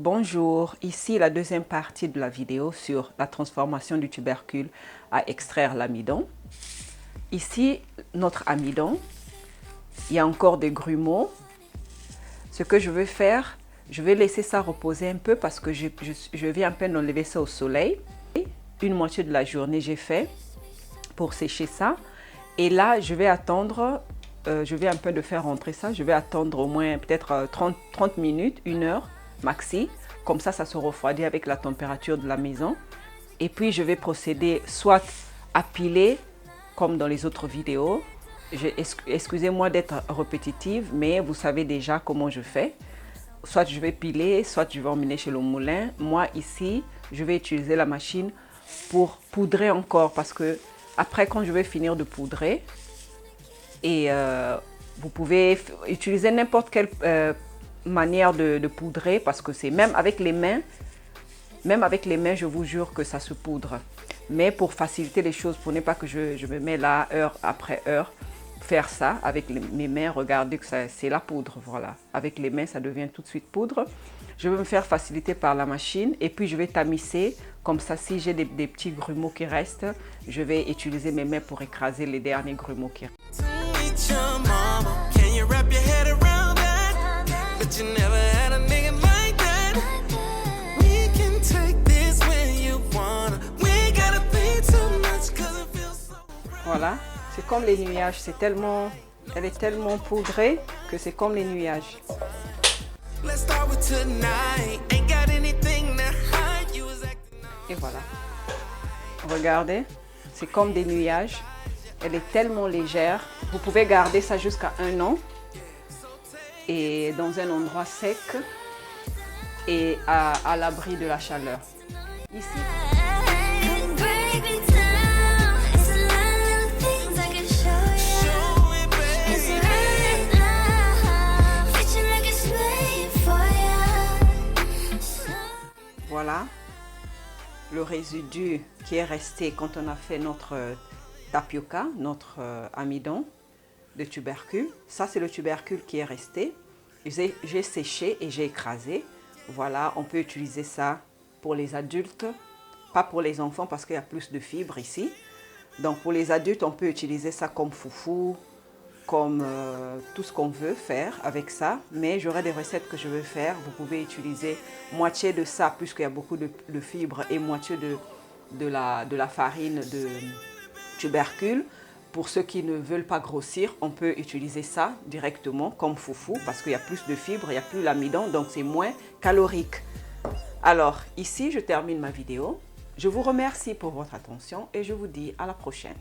Bonjour, ici la deuxième partie de la vidéo sur la transformation du tubercule à extraire l'amidon. Ici, notre amidon, il y a encore des grumeaux. Ce que je vais faire, je vais laisser ça reposer un peu parce que je viens à peine d'enlever ça au soleil. Une moitié de la journée, j'ai fait pour sécher ça. Et là, je vais attendre, je vais un peu de faire rentrer ça. Je vais attendre au moins peut-être 30 minutes, 1 heure maxi. Comme ça se refroidit avec la température de la maison. Et puis, je vais procéder soit à piler, comme dans les autres vidéos. Excusez-moi d'être répétitive, mais vous savez déjà comment je fais. Soit je vais piler, soit je vais emmener chez le moulin. Moi, ici, je vais utiliser la machine pour poudrer encore. Parce que après, quand je vais finir de poudrer, et vous pouvez utiliser n'importe quelle manière de poudrer, parce que c'est même avec les mains, je vous jure que ça se poudre. Mais pour faciliter les choses, pour ne pas que je me mets là heure après heure, faire ça avec mes mains, regardez que c'est la poudre, voilà. Avec les mains, ça devient tout de suite poudre. Je vais me faire faciliter par la machine et puis je vais tamiser. Comme ça, si j'ai des petits grumeaux qui restent, je vais utiliser mes mains pour écraser les derniers grumeaux qui restent. Voilà, c'est comme les nuages, elle est tellement poudrée que c'est comme les nuages. Et voilà, regardez, c'est comme des nuages, elle est tellement légère. Vous pouvez garder ça jusqu'à 1 an et dans un endroit sec et à l'abri de la chaleur. Ici. Voilà le résidu qui est resté quand on a fait notre tapioca, notre amidon de tubercule. Ça, c'est le tubercule qui est resté. J'ai séché et j'ai écrasé. Voilà, on peut utiliser ça pour les adultes, pas pour les enfants parce qu'il y a plus de fibres ici. Donc pour les adultes, on peut utiliser ça comme foufou, comme tout ce qu'on veut faire avec ça, mais j'aurai des recettes que je veux faire. Vous pouvez utiliser moitié de ça puisqu'il y a beaucoup de fibres et moitié de la farine de tubercule. Pour ceux qui ne veulent pas grossir, on peut utiliser ça directement comme foufou parce qu'il y a plus de fibres, il n'y a plus l'amidon, donc c'est moins calorique. Alors ici, je termine ma vidéo. Je vous remercie pour votre attention et je vous dis à la prochaine.